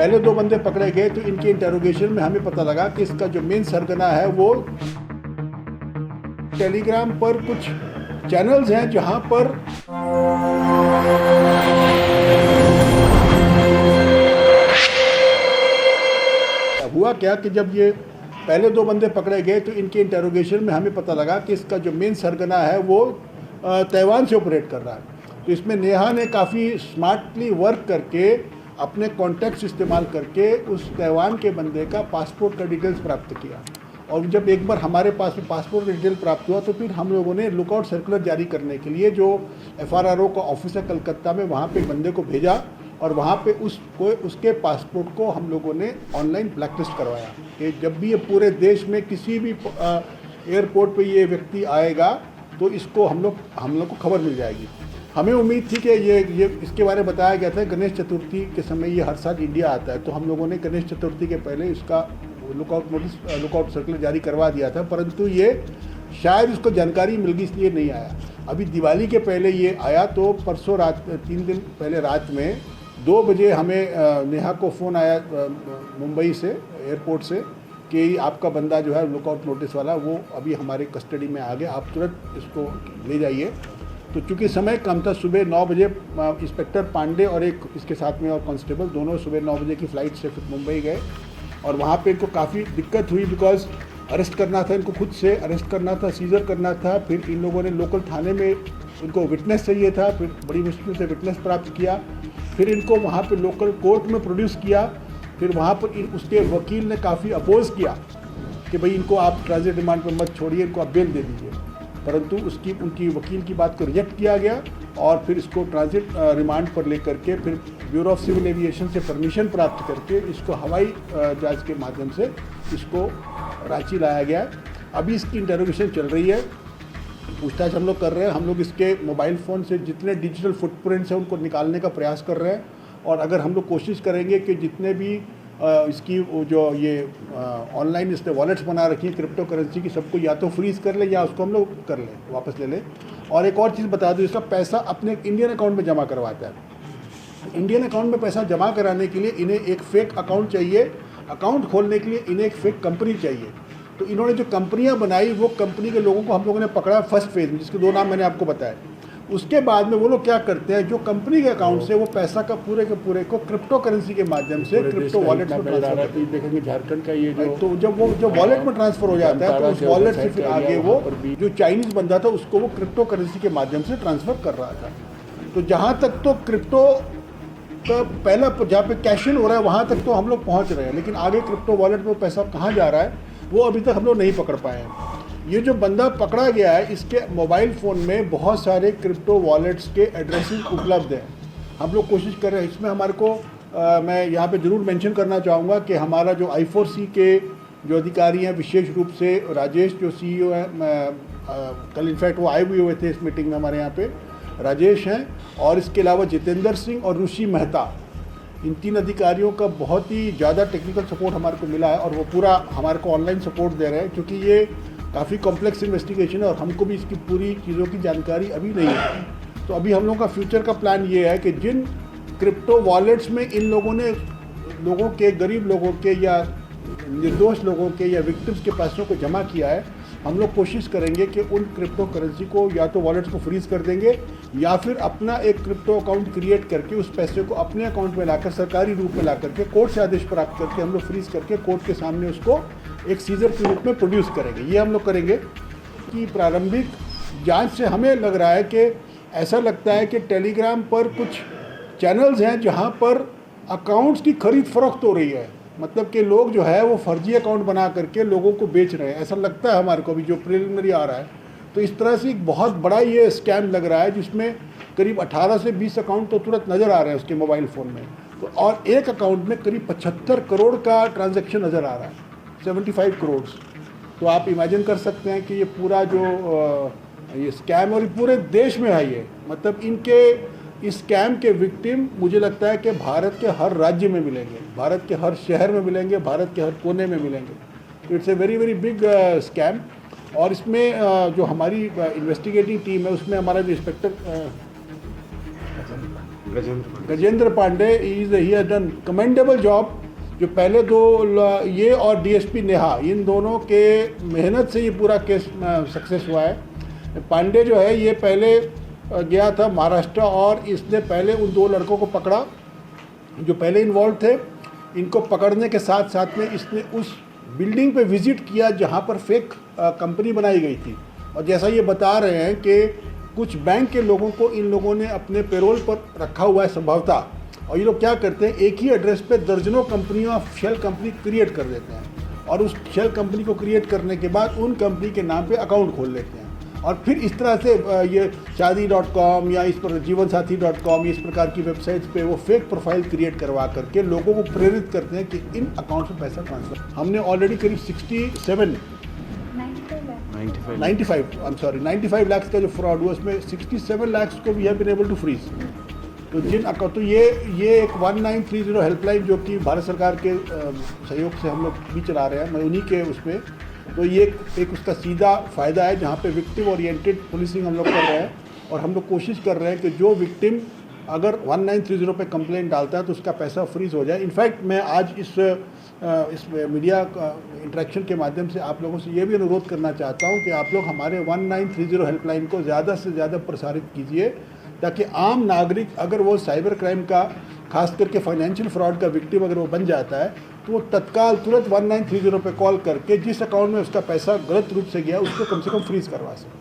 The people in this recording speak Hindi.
पहले 2 बंदे पकड़े गए तो इनके इंटेरोगेशन में हमें पता लगा कि इसका जो मेन सरगना है वो टेलीग्राम पर कुछ चैनल्स हैं जहां पर हुआ क्या कि जब ये पहले 2 बंदे पकड़े गए तो इनके इंटेरोगेशन में हमें पता लगा कि इसका जो मेन सरगना है वो ताइवान से ऑपरेट कर रहा है। तो इसमें नेहा ने काफ़ी स्मार्टली वर्क करके अपने कॉन्टैक्ट्स इस्तेमाल करके उस ताइवान के बंदे का पासपोर्ट का डिटेल्स प्राप्त किया। और जब एक बार हमारे पास में पासपोर्ट का डिटेल प्राप्त हुआ तो फिर हम लोगों ने लुकआउट सर्कुलर जारी करने के लिए जो FRRO का ऑफिस है कलकत्ता में, वहाँ पे बंदे को भेजा और वहाँ पे उसके पासपोर्ट को हम लोगों ने ऑनलाइन ब्लैकलिस्ट करवाया कि जब भी ये पूरे देश में किसी भी एयरपोर्ट पे ये व्यक्ति आएगा तो इसको हम लोग को खबर मिल जाएगी। हमें उम्मीद थी कि ये इसके बारे में बताया गया था गणेश चतुर्थी के समय ये हर साल इंडिया आता है, तो हम लोगों ने गणेश चतुर्थी के पहले इसका लुकआउट सर्कुलर जारी करवा दिया था, परंतु ये शायद इसको जानकारी मिल गई इसलिए नहीं आया। अभी दिवाली के पहले ये आया तो परसों रात 3 दिन पहले रात में 2 बजे हमें नेहा को फ़ोन आया मुंबई से एयरपोर्ट से कि आपका बंदा जो है लुकआउट नोटिस वाला वो अभी हमारे कस्टडी में आ गया, आप तुरंत इसको ले जाइए। तो चूँकि समय कम था, सुबह 9 बजे इंस्पेक्टर पांडे और एक इसके साथ में और कांस्टेबल दोनों सुबह 9 बजे की फ़्लाइट से फिर मुंबई गए और वहाँ पे इनको काफ़ी दिक्कत हुई बिकॉज अरेस्ट करना था, इनको खुद से अरेस्ट करना था, सीज़र करना था। फिर इन लोगों ने लोकल थाने में इनको विटनेस चाहिए था, फिर बड़ी मुश्किल से विटनेस प्राप्त किया, फिर इनको वहाँ पे लोकल कोर्ट में प्रोड्यूस किया। फिर वहाँ पर उसके वकील ने काफ़ी अपोज़ किया कि भाई इनको आप ट्रांजिट रिमांड पर मत छोड़िए, इनको आप बेल दे दीजिए, परंतु उनकी वकील की बात को रिजेक्ट किया गया और फिर इसको ट्रांजिट रिमांड पर लेकर के फिर ब्यूरो ऑफ सिविल एविएशन से परमिशन प्राप्त करके इसको हवाई जहाज़ के माध्यम से इसको रांची लाया गया। अभी इसकी इंटेरोगेशन चल रही है, पूछताछ हम लोग कर रहे हैं। हम लोग इसके मोबाइल फ़ोन से जितने डिजिटल फुटप्रिंट्स हैं उनको निकालने का प्रयास कर रहे हैं और अगर हम लोग कोशिश करेंगे कि जितने भी इसकी जो ये ऑनलाइन इसने वॉलेट्स बना रखी है क्रिप्टो करेंसी की, सबको या तो फ्रीज कर ले या उसको हम लोग कर लें, वापस ले लें। और एक और चीज़ बता दूँ, इसका पैसा अपने इंडियन अकाउंट में जमा करवाता है। इंडियन अकाउंट में पैसा जमा कराने के लिए इन्हें एक फेक अकाउंट चाहिए, अकाउंट खोलने के लिए इन्हें एक फेक कंपनी चाहिए। तो इन्होंने जो कंपनियाँ बनाई वो कंपनी के लोगों को हम लोगों ने पकड़ा फर्स्ट फेज में, जिसके 2 नाम मैंने आपको बताया। उसके बाद में वो लोग क्या करते हैं, जो कंपनी के अकाउंट से वो पैसा का पूरे के पूरे को क्रिप्टो करेंसी के माध्यम से क्रिप्टो वॉलेट में ट्रांसफर करते हैं। देखेंगे झारखंड का ये तो जब वॉलेट में ट्रांसफर हो जाता है तो उस वॉलेट से फिर आगे वो जो चाइनीज़ बंदा था उसको वो क्रिप्टो करेंसी के माध्यम से ट्रांसफ़र कर रहा था। तो जहाँ तक तो क्रिप्टो का पहला जहाँ पे कैश इन हो रहा है वहाँ तक तो हम लोग पहुँच रहे हैं, लेकिन आगे क्रिप्टो वॉलेट में पैसा कहाँ जा रहा है वो अभी तक हम लोग नहीं पकड़ पाए हैं। ये जो बंदा पकड़ा गया है इसके मोबाइल फ़ोन में बहुत सारे क्रिप्टो वॉलेट्स के एड्रेसेस उपलब्ध हैं। हम लोग कोशिश कर रहे हैं इसमें हमारे को मैं यहाँ पे ज़रूर मेंशन करना चाहूँगा कि हमारा जो I4C के जो अधिकारी हैं, विशेष रूप से राजेश जो CEO हैं, कल इनफैक्ट वो आए हुए थे इस मीटिंग में हमारे यहाँ पे, राजेश हैं और इसके अलावा जितेंद्र सिंह और ऋषि मेहता, इन 3 अधिकारियों का बहुत ही ज़्यादा टेक्निकल सपोर्ट हमारे को मिला है और वो पूरा हमारे को ऑनलाइन सपोर्ट दे रहे हैं क्योंकि ये काफ़ी कॉम्प्लेक्स इन्वेस्टिगेशन है और हमको भी इसकी पूरी चीज़ों की जानकारी अभी नहीं है। तो अभी हम लोगों का फ्यूचर का प्लान ये है कि जिन क्रिप्टो वॉलेट्स में इन लोगों ने लोगों के, गरीब लोगों के या निर्दोष लोगों के या विक्टिम्स के पैसों को जमा किया है, हम लोग कोशिश करेंगे कि उन क्रिप्टो करेंसी को या तो वॉलेट्स को फ्रीज़ कर देंगे या फिर अपना एक क्रिप्टो अकाउंट क्रिएट करके उस पैसे को अपने अकाउंट में लाकर सरकारी रूप में ला करके कोर्ट से आदेश प्राप्त करके हम लोग फ्रीज़ करके कोर्ट के सामने उसको एक सीजर के रूप में प्रोड्यूस करेंगे। ये हम लोग करेंगे कि प्रारंभिक जांच से हमें लग रहा है कि ऐसा लगता है कि टेलीग्राम पर कुछ चैनल्स हैं जहां पर अकाउंट्स की खरीद फरोख्त हो रही है, मतलब कि लोग जो है वो फर्जी अकाउंट बना करके लोगों को बेच रहे हैं, ऐसा लगता है हमारे को अभी जो प्रिलिमिनरी आ रहा है। तो इस तरह से एक बहुत बड़ा ये स्कैम लग रहा है जिसमें करीब 18 से 20 अकाउंट तो तुरंत नज़र आ रहे हैं उसके मोबाइल फ़ोन में, तो और एक अकाउंट में करीब 75 करोड़ का ट्रांजैक्शन नज़र आ रहा है, 75 करोड़। तो आप इमेजिन कर सकते हैं कि ये पूरा जो ये स्कैम और पूरे देश में है ये, मतलब इनके इस स्कैम के विक्टिम मुझे लगता है कि भारत के हर राज्य में मिलेंगे, भारत के हर शहर में मिलेंगे, भारत के हर कोने में मिलेंगे। तो it's a very very big scam. और इसमें जो हमारी इन्वेस्टिगेटिंग टीम है उसमें हमारा जो inspector Gajendra Pande is he has done commendable job. जो पहले दो ये और डीएसपी नेहा, इन दोनों के मेहनत से ये पूरा केस सक्सेस हुआ है। पांडे जो है ये पहले गया था महाराष्ट्र और इसने पहले उन दो लड़कों को पकड़ा जो पहले इन्वॉल्व थे। इनको पकड़ने के साथ साथ में इसने उस बिल्डिंग पे विजिट किया जहाँ पर फेक कंपनी बनाई गई थी। और जैसा ये बता रहे हैं कि कुछ बैंक के लोगों को इन लोगों ने अपने पेरोल पर रखा हुआ है संभवतः, और ये लोग क्या करते हैं एक ही एड्रेस पे दर्जनों कंपनियों शेल कंपनी क्रिएट कर देते हैं और उस शेल कंपनी को क्रिएट करने के बाद उन कंपनी के नाम पे अकाउंट खोल लेते हैं और फिर इस तरह से ये शादी.com या इस पर जीवनसाथी.com इस प्रकार की वेबसाइट्स पे वो फेक प्रोफाइल क्रिएट करवा करके लोगों को प्रेरित करते हैं कि इन अकाउंट में पैसा ट्रांसफर। हमने ऑलरेडी करीब 95 लाख का जो फ्रॉड हुआ उसमें 67 लाख को we have been able to freeze. तो जिन अकाउंट तो ये एक 1930 हेल्पलाइन जो कि भारत सरकार के सहयोग से हम लोग भी चला रहे हैं, मैं उन्हीं के उसमें, तो ये एक उसका सीधा फ़ायदा है जहाँ पे विक्टिम ओरिएंटेड पुलिसिंग हम लोग कर रहे हैं और हम लोग कोशिश कर रहे हैं कि जो विक्टिम अगर 1930 पे कंप्लेंट डालता है तो उसका पैसा फ्रीज हो जाए। इनफैक्ट मैं आज इस मीडिया इंटरेक्शन के माध्यम से आप लोगों से ये भी अनुरोध करना चाहता हूँ कि आप लोग हमारे 1930 हेल्पलाइन को ज़्यादा से ज़्यादा प्रसारित कीजिए ताकि आम नागरिक अगर वो साइबर क्राइम का खास करके फाइनेंशियल फ्रॉड का विक्टिम अगर वो बन जाता है तो वो तत्काल तुरंत 1930 पे कॉल करके जिस अकाउंट में उसका पैसा गलत रूप से गया उसको कम से कम फ्रीज करवा सके।